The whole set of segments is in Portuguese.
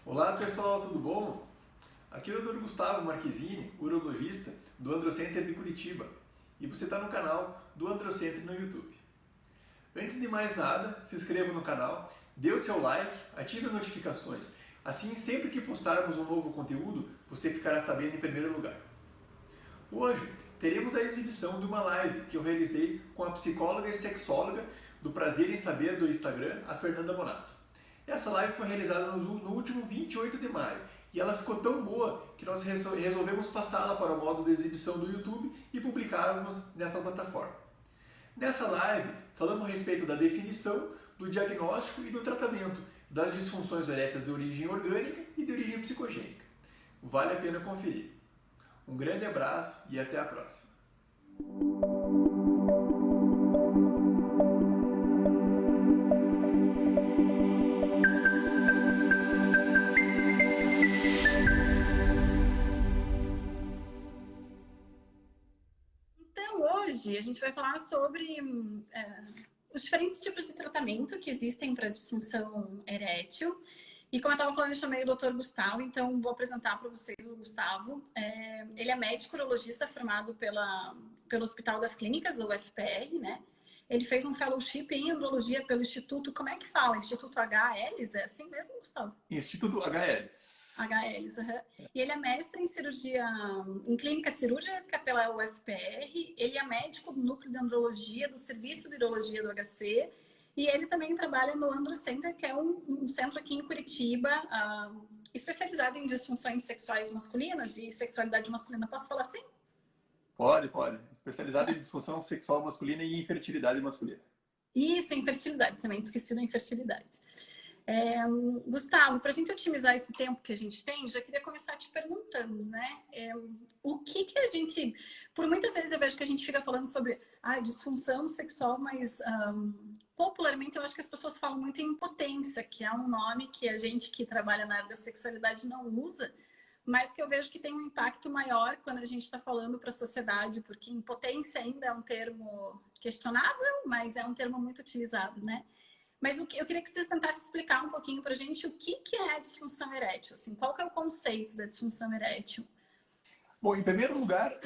Olá pessoal, tudo bom? Aqui é o Dr. Gustavo Marquezini, urologista do Androcenter de Curitiba, e você está no canal do Androcenter no YouTube. Antes de mais nada, se inscreva no canal, dê o seu like, ative as notificações, assim sempre que postarmos um novo conteúdo, você ficará sabendo em primeiro lugar. Hoje teremos a exibição de uma live que eu realizei com a psicóloga e sexóloga do Prazer em Saber do Instagram, a Fernanda Bonato. Essa live foi realizada no último 28 de maio e ela ficou tão boa que nós resolvemos passá-la para o modo de exibição do YouTube e publicarmos nessa plataforma. Nessa live, falamos a respeito da definição, do diagnóstico e do tratamento das disfunções eréteis de origem orgânica e de origem psicogênica. Vale a pena conferir. Um grande abraço e até a próxima. Então, hoje a gente vai falar sobre os diferentes tipos de tratamento que existem para disfunção erétil. E como eu estava falando, eu chamei o Dr. Gustavo, então vou apresentar para vocês o Gustavo. Ele é médico urologista formado pelo Hospital das Clínicas da UFPR, né? Ele fez um fellowship em urologia pelo Instituto, como é que fala? Instituto HLs? É assim mesmo, Gustavo? Instituto HLs. HLs, uhum. E ele é mestre em cirurgia, em clínica cirúrgica pela UFPR. Ele é médico do núcleo de andrologia do Serviço de Urologia do HC. E ele também trabalha no Androcenter, que é um centro aqui em Curitiba, especializado em disfunções sexuais masculinas e sexualidade masculina. Posso falar assim? Pode. Especializado em disfunção sexual masculina e infertilidade masculina. Isso, infertilidade também, esqueci da infertilidade. Gustavo, para a gente otimizar esse tempo que a gente tem, já queria começar te perguntando, né? O que a gente... Por muitas vezes eu vejo que a gente fica falando sobre disfunção sexual, mas popularmente eu acho que as pessoas falam muito em impotência, que é um nome que a gente que trabalha na área da sexualidade não usa, mas que eu vejo que tem um impacto maior quando a gente está falando para a sociedade, porque impotência ainda é um termo questionável, mas é um termo muito utilizado, né? Mas eu queria que você tentasse explicar um pouquinho para a gente o que é a disfunção erétil, assim, qual que é o conceito da disfunção erétil? Bom, em primeiro lugar,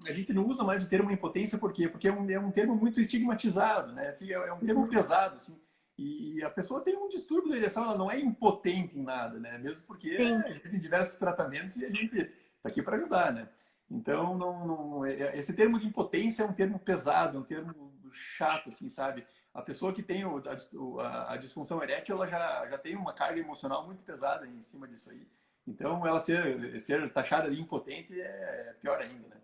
a gente não usa mais o termo impotência, por quê? Porque é um termo muito estigmatizado, né? É um termo pesado, assim. E a pessoa tem um distúrbio da ereção, ela não é impotente em nada, né? Mesmo porque Sim. existem diversos tratamentos e a gente está aqui para ajudar, né? Então, esse termo de impotência é um termo pesado, é um termo chato, assim, sabe? A pessoa que tem a disfunção erétil, ela já tem uma carga emocional muito pesada em cima disso aí. Então, ela ser taxada de impotente é pior ainda, né?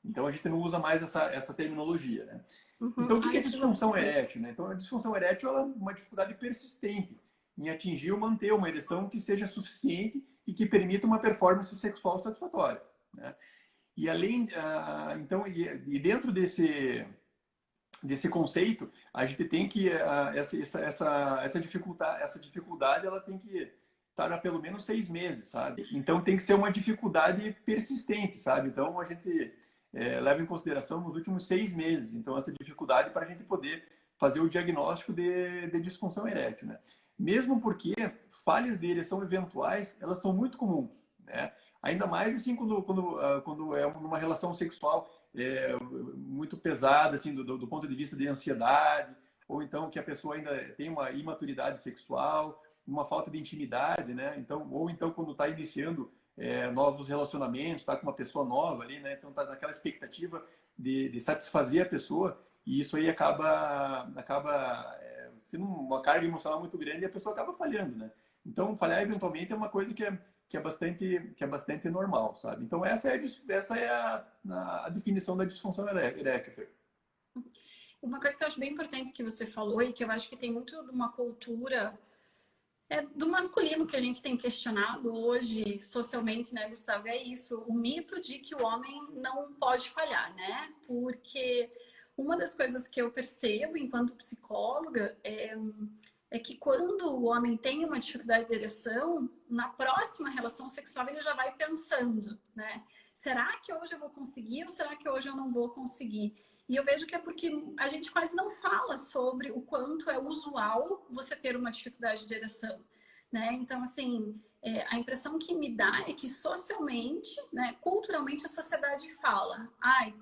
Então, a gente não usa mais essa terminologia, né? Uhum. Então, o que é disfunção erétil, né? Então, a disfunção erétil é uma dificuldade persistente em atingir ou manter uma ereção que seja suficiente e que permita uma performance sexual satisfatória, né? E além, então, e dentro desse conceito, a gente tem que essa dificuldade ela tem que estar há pelo menos 6 meses, sabe? Então tem que ser uma dificuldade persistente, sabe? Então a gente leva em consideração nos últimos 6 meses. Então essa dificuldade para a gente poder fazer o diagnóstico de disfunção erétil, né? Mesmo porque falhas de ereção eventuais elas são muito comuns, né? Ainda mais assim quando é uma relação sexual muito pesada, assim, do ponto de vista de ansiedade, ou então que a pessoa ainda tem uma imaturidade sexual, uma falta de intimidade, né? Então, ou então quando está iniciando novos relacionamentos, está com uma pessoa nova ali, né? Então está naquela expectativa de satisfazer a pessoa e isso aí acaba sendo uma carga emocional muito grande e a pessoa acaba falhando, né? Então, falhar eventualmente é uma coisa que é bastante normal, sabe? Então, essa é a definição da disfunção erétil. Uma coisa que eu acho bem importante que você falou e que eu acho que tem muito de uma cultura do masculino que a gente tem questionado hoje socialmente, né, Gustavo? É isso, o mito de que o homem não pode falhar, né? Porque uma das coisas que eu percebo enquanto psicóloga é que quando o homem tem uma dificuldade de ereção, na próxima relação sexual ele já vai pensando, né? Será que hoje eu vou conseguir ou será que hoje eu não vou conseguir? E eu vejo que é porque a gente quase não fala sobre o quanto é usual você ter uma dificuldade de ereção. né? Então, assim, a impressão que me dá é que socialmente, né, culturalmente, a sociedade fala, ai,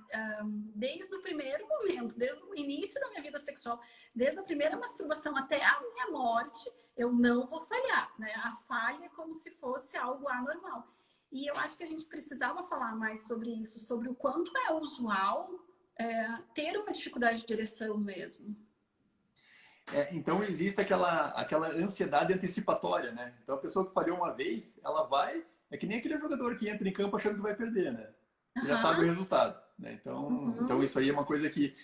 desde o primeiro momento, desde o início da minha vida sexual, desde a primeira masturbação até a minha morte, eu não vou falhar, né? A falha é como se fosse algo anormal. E eu acho que a gente precisava falar mais sobre isso, sobre o quanto é usual ter uma dificuldade de ereção mesmo. Então existe aquela ansiedade antecipatória, né? Então a pessoa que falhou uma vez, ela vai, é que nem aquele jogador que entra em campo achando que vai perder, né? Você já sabe o Aham, resultado, né? Então uhum, isso aí é uma coisa que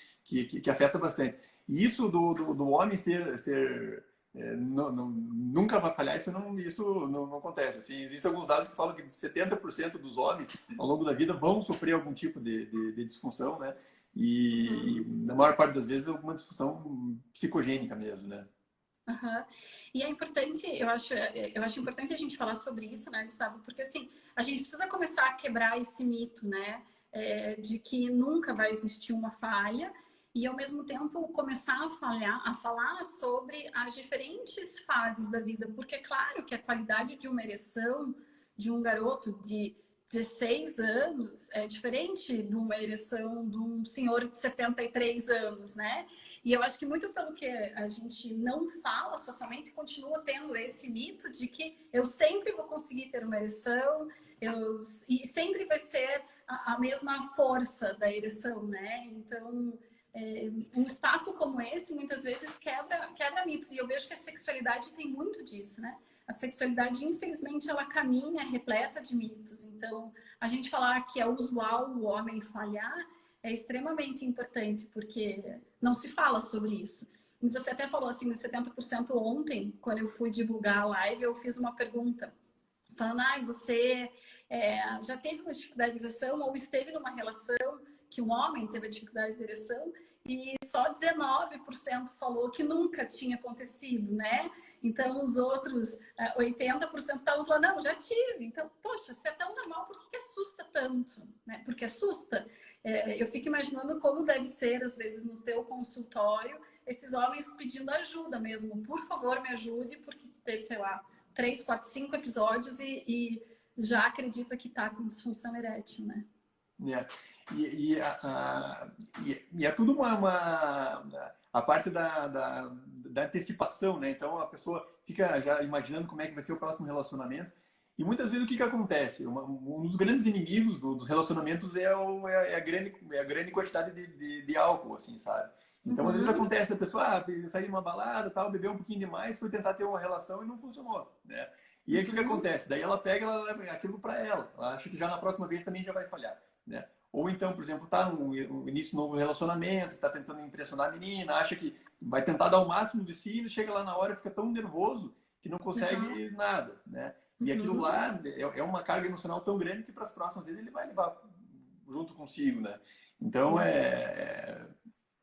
afeta bastante. E isso do homem nunca vai falhar, isso não acontece. Assim, existem alguns dados que falam que 70% dos homens ao longo da vida vão sofrer algum tipo de disfunção, né? E uhum. na maior parte das vezes alguma disfunção psicogênica mesmo, né? Aham. E é importante, eu acho importante a gente falar sobre isso, né, Gustavo? Porque assim, a gente precisa começar a quebrar esse mito, né, de que nunca vai existir uma falha e ao mesmo tempo começar a falar sobre as diferentes fases da vida, porque é claro que a qualidade de uma ereção de um garoto de 16 anos é diferente de uma ereção de um senhor de 73 anos, né? E eu acho que muito pelo que a gente não fala socialmente, continua tendo esse mito de que eu sempre vou conseguir ter uma ereção, e sempre vai ser a mesma força da ereção, né? Então, um espaço como esse, muitas vezes, quebra mitos. E eu vejo que a sexualidade tem muito disso, né? A sexualidade, infelizmente, ela caminha repleta de mitos. Então, a gente falar que é usual o homem falhar é extremamente importante, porque não se fala sobre isso. E você até falou assim, nos 70% ontem, quando eu fui divulgar a live, eu fiz uma pergunta, falando, você já teve uma dificuldade de ereção ou esteve numa relação que um homem teve a dificuldade de ereção e só 19% falou que nunca tinha acontecido, né? Então, os outros 80% estavam falando, não, já tive. Então, poxa, se é tão normal, por que assusta tanto? Né? Porque assusta. Eu fico imaginando como deve ser, às vezes, no teu consultório, esses homens pedindo ajuda mesmo. Por favor, me ajude, porque teve, sei lá, 3, 4, 5 episódios e já acredita que está com disfunção erétil, né? Yeah. E é tudo a parte da antecipação, né? Então a pessoa fica já imaginando como é que vai ser o próximo relacionamento. E muitas vezes o que acontece? Um dos grandes inimigos dos relacionamentos é a grande quantidade de álcool, assim, sabe? Então às vezes Uhum, acontece da pessoa sair de uma balada, tal, beber um pouquinho demais, foi tentar ter uma relação e não funcionou, né? E aí o que uhum, acontece? Daí ela pega, ela leva aquilo para ela. Ela acha que já na próxima vez também já vai falhar, né? Ou então, por exemplo, tá no início de um novo relacionamento, está tentando impressionar a menina, acha que vai tentar dar o máximo de si, e chega lá na hora e fica tão nervoso que não uhum, consegue nada, né? E aquilo uhum, lá é uma carga emocional tão grande que para as próximas vezes ele vai levar junto consigo, né? Então, sim.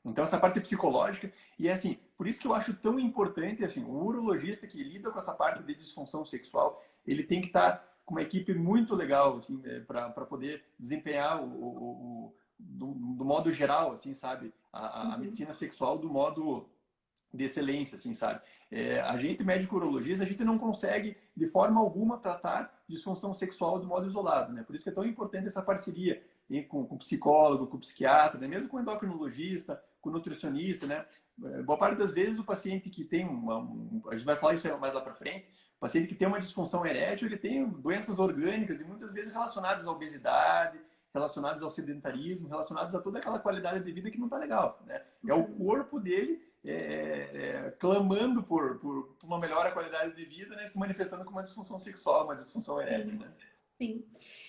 então essa parte psicológica, e é assim, por isso que eu acho tão importante, assim, o urologista que lida com essa parte de disfunção sexual, ele tem que estar com uma equipe muito legal, assim, para poder desempenhar do modo geral, assim, sabe, a Uhum, medicina sexual do modo de excelência, assim, sabe? A gente, médico urologista, a gente não consegue, de forma alguma, tratar disfunção sexual de modo isolado, né? Por isso que é tão importante essa parceria com o psicólogo, com o psiquiatra, né? Mesmo com o endocrinologista, com o nutricionista, né? Boa parte das vezes o paciente que tem a gente vai falar isso mais lá para frente, o paciente que tem uma disfunção erétil, ele tem doenças orgânicas e muitas vezes relacionadas à obesidade, relacionadas ao sedentarismo, relacionadas a toda aquela qualidade de vida que não está legal, né? É o uhum. corpo dele clamando por uma melhor qualidade de vida, né, se manifestando com uma disfunção sexual, uma disfunção erétil, Sim, né? sim.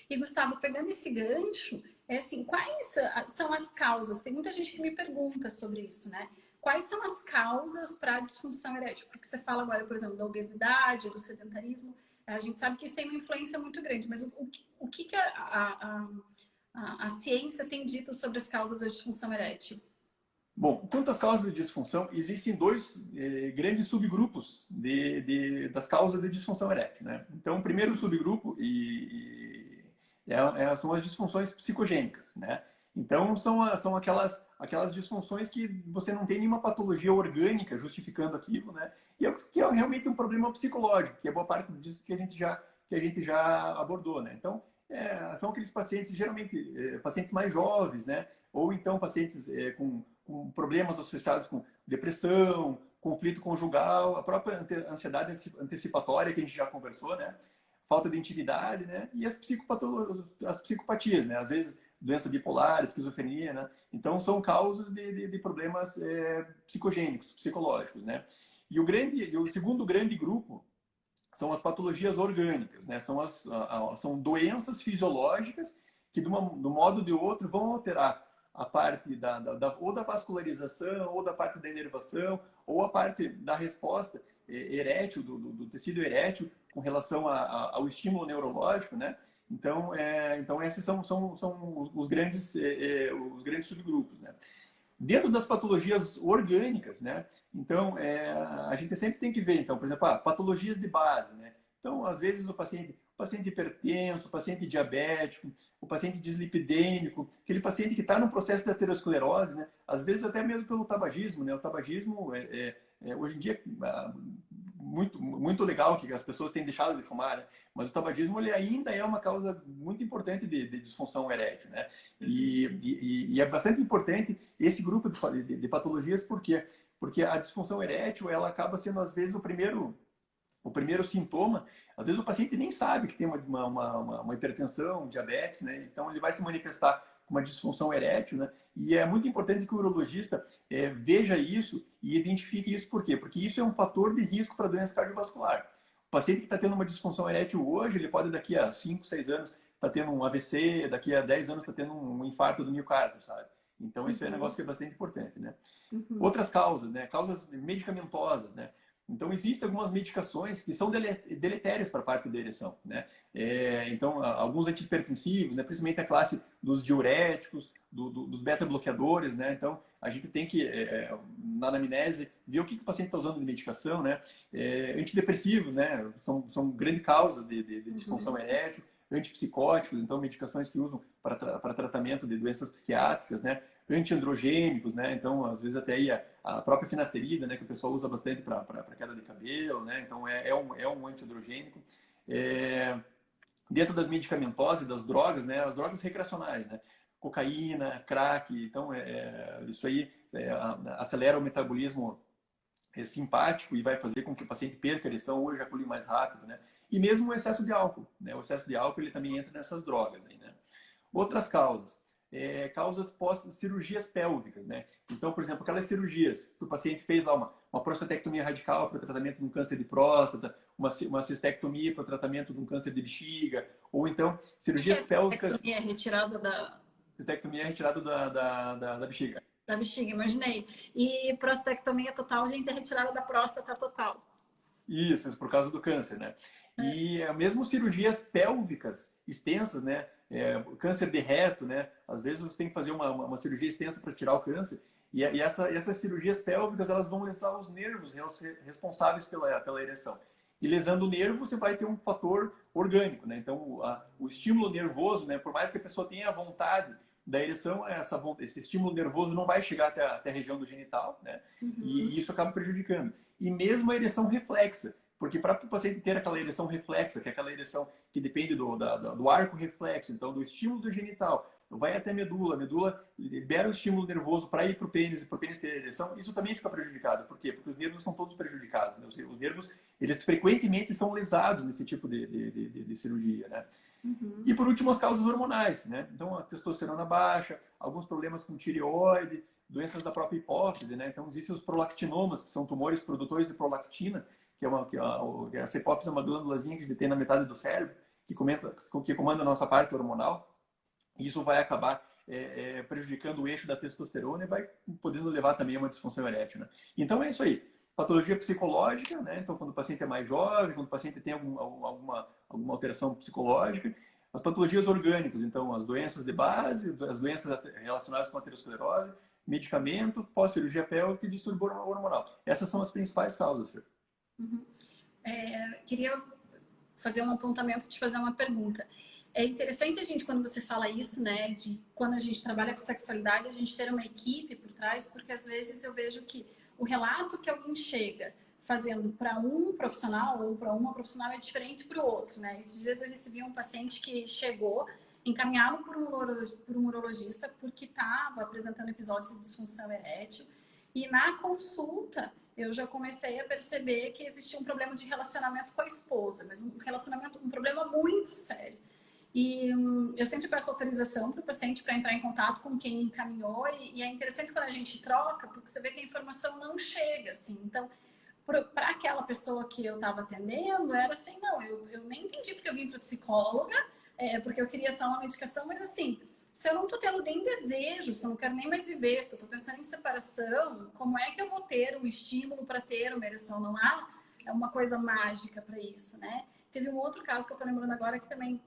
E Gustavo, pegando esse gancho, assim, quais são as causas? Tem muita gente que me pergunta sobre isso, né? Quais são as causas para a disfunção erétil? Porque você fala agora, por exemplo, da obesidade, do sedentarismo. A gente sabe que isso tem uma influência muito grande, mas o que a ciência tem dito sobre as causas da disfunção erétil? Bom, quanto às causas de disfunção, existem dois grandes subgrupos das causas de disfunção erétil, né? Então, o primeiro Uhum, subgrupo são as disfunções psicogênicas, né? Então, são aquelas disfunções que você não tem nenhuma patologia orgânica justificando aquilo, né? E que é realmente um problema psicológico, que é boa parte disso que a gente já abordou, né? Então, são aqueles pacientes, geralmente, pacientes mais jovens, né? Ou então pacientes com problemas associados com depressão, conflito conjugal, a própria ansiedade antecipatória que a gente já conversou, né? Falta de intimidade, né? E as psicopatias, né? Às vezes doença bipolar, esquizofrenia, né? Então são causas de problemas psicogênicos, psicológicos, né? E o segundo grande grupo são as patologias orgânicas, né? São doenças fisiológicas que, de um modo ou de outro, vão alterar a parte ou da vascularização, ou da parte da inervação, ou a parte da resposta erétil, do tecido erétil, com relação ao estímulo neurológico, né? Então esses são os grandes subgrupos, né? Dentro das patologias orgânicas, né? Então, a gente sempre tem que ver, então, por exemplo, patologias de base, né? Então, às vezes, o paciente hipertenso, o paciente diabético, o paciente dislipidêmico, aquele paciente que está no processo de aterosclerose, né? Às vezes até mesmo pelo tabagismo, né? O tabagismo, hoje em dia, muito legal que as pessoas têm deixado de fumar, né? Mas o tabagismo ele ainda é uma causa muito importante de disfunção erétil, né? E é bastante importante esse grupo de patologias, por quê? Porque a disfunção erétil ela acaba sendo, às vezes, o primeiro sintoma. Às vezes o paciente nem sabe que tem uma hipertensão, um diabetes, né? Então ele vai se manifestar com uma disfunção erétil, né? E é muito importante que o urologista veja isso e identifique isso. Por quê? Porque isso é um fator de risco para doença cardiovascular. O paciente que está tendo uma disfunção erétil hoje, ele pode daqui a 5, 6 anos estar tendo um AVC, daqui a 10 anos estar tendo um infarto do miocárdio, sabe? Então isso é um negócio que é bastante importante, né? Outras causas, né? Causas medicamentosas, né? Então, existem algumas medicações que são deletérias para a parte da ereção, né? Então, alguns antihipertensivos, né? Principalmente a classe dos diuréticos, dos beta-bloqueadores, né? Então, a gente tem que, na anamnese, ver o que o paciente está usando de medicação, né? Antidepressivos, né? São grandes causas de disfunção erétil. Antipsicóticos, então, medicações que usam para tratamento de doenças psiquiátricas, né? Antiandrogênicos, né? Então, às vezes até aí a própria finasterida, né? Que o pessoal usa bastante para queda de cabelo, né? Então, é um antiandrogênico. Dentro das medicamentosas e das drogas, né? As drogas recreacionais, né? Cocaína, crack, então, isso aí acelera o metabolismo simpático e vai fazer com que o paciente perca a ereção ou ejacule mais rápido, né? E mesmo o excesso de álcool, né? O excesso de álcool ele também entra nessas drogas aí, né? Outras causas. Causas pós-cirurgias pélvicas, né? Então, por exemplo, aquelas cirurgias que o paciente fez lá uma prostatectomia radical para o tratamento de um câncer de próstata, uma cistectomia para o tratamento de um câncer de bexiga, ou então cirurgias pélvicas... Cistectomia retirada da... Cistectomia retirada da bexiga. Da bexiga, imaginei. E prostatectomia total, gente, é retirada da próstata total. Isso por causa do câncer, né? E mesmo cirurgias pélvicas extensas, né? Câncer de reto, né? Às vezes você tem que fazer uma cirurgia extensa para tirar o câncer. E essas cirurgias pélvicas, elas vão lesar os nervos responsáveis pela ereção. E lesando o nervo, você vai ter um fator orgânico, né? Então, o estímulo nervoso, né? Por mais que a pessoa tenha a vontade da ereção, esse estímulo nervoso não vai chegar até a região do genital, né? E isso acaba prejudicando. E mesmo a ereção reflexa, porque para o paciente ter aquela ereção reflexa, que é aquela ereção que depende do arco reflexo, então do estímulo do genital, vai até a medula libera o estímulo nervoso para ir para o pênis e para o pênis ter ereção, isso também fica prejudicado. Por quê? Porque os nervos estão todos prejudicados, né? Os nervos, eles frequentemente são lesados nesse tipo de cirurgia, né? E por último, as causas hormonais, né? Então, a testosterona baixa, alguns problemas com tireoide, doenças da própria hipófise, né? Então, existem os prolactinomas, que são tumores produtores de prolactina, essa hipófise é uma glândulazinha que tem na metade do cérebro, que comanda a nossa parte hormonal. E isso vai acabar prejudicando o eixo da testosterona e vai podendo levar também a uma disfunção erétil, né? Então, é isso aí. Patologia psicológica, né? Então, quando o paciente é mais jovem, quando o paciente tem alguma alteração psicológica. As patologias orgânicas, então, as doenças de base, as doenças relacionadas com a aterosclerose, medicamento, pós-cirurgia pélvica e distúrbio hormonal. Essas são as principais causas, Fer. Queria fazer um apontamento, te fazer uma pergunta. É interessante a gente, quando você fala isso, né, de quando a gente trabalha com sexualidade, a gente ter uma equipe por trás, porque às vezes eu vejo que o relato que alguém chega fazendo para um profissional ou para uma profissional é diferente para o outro, né? Esses dias eu recebi um paciente que chegou encaminhado por um urologista porque estava apresentando episódios de disfunção erétil e na consulta eu já comecei a perceber que existia um problema de relacionamento com a esposa, mas um problema muito sério. E eu sempre peço autorização para o paciente para entrar em contato com quem encaminhou. E é interessante quando a gente troca, porque você vê que a informação não chega, assim. Então, para aquela pessoa que eu estava atendendo, era assim, não, eu nem entendi porque eu vim para psicóloga, porque eu queria só uma medicação, mas assim, se eu não estou tendo nem desejo, se eu não quero nem mais viver, se eu estou pensando em separação, como é que eu vou ter um estímulo para ter uma ereção? Não há uma coisa mágica para isso, né? Teve um outro caso que eu estou lembrando agora que também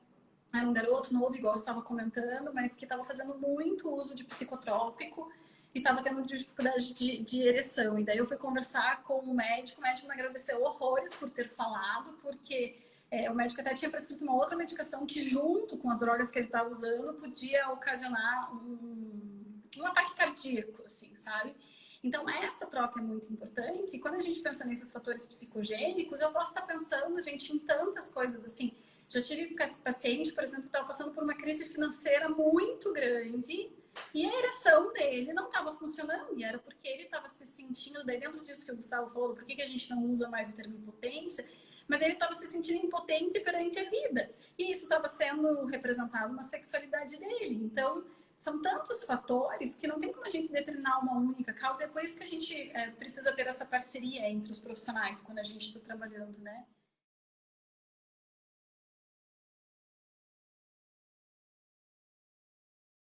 era um garoto novo, igual você estava comentando, mas que estava fazendo muito uso de psicotrópico e estava tendo dificuldade de ereção. E daí eu fui conversar com o médico me agradeceu horrores por ter falado, porque o médico até tinha prescrito uma outra medicação que, junto com as drogas que ele estava usando, podia ocasionar um ataque cardíaco, assim, sabe? Então, essa troca é muito importante. E quando a gente pensa nesses fatores psicogênicos, eu posso estar pensando, gente, em tantas coisas, assim. Já tive paciente, por exemplo, que estava passando por uma crise financeira muito grande e a ereção dele não estava funcionando. E era porque ele estava se sentindo, daí dentro disso que o Gustavo falou, por que a gente não usa mais o termo impotência, mas ele estava se sentindo impotente perante a vida. E isso estava sendo representado na sexualidade dele. Então, são tantos fatores que não tem como a gente determinar uma única causa. E é por isso que a gente precisa ter essa parceria entre os profissionais quando a gente está trabalhando, né?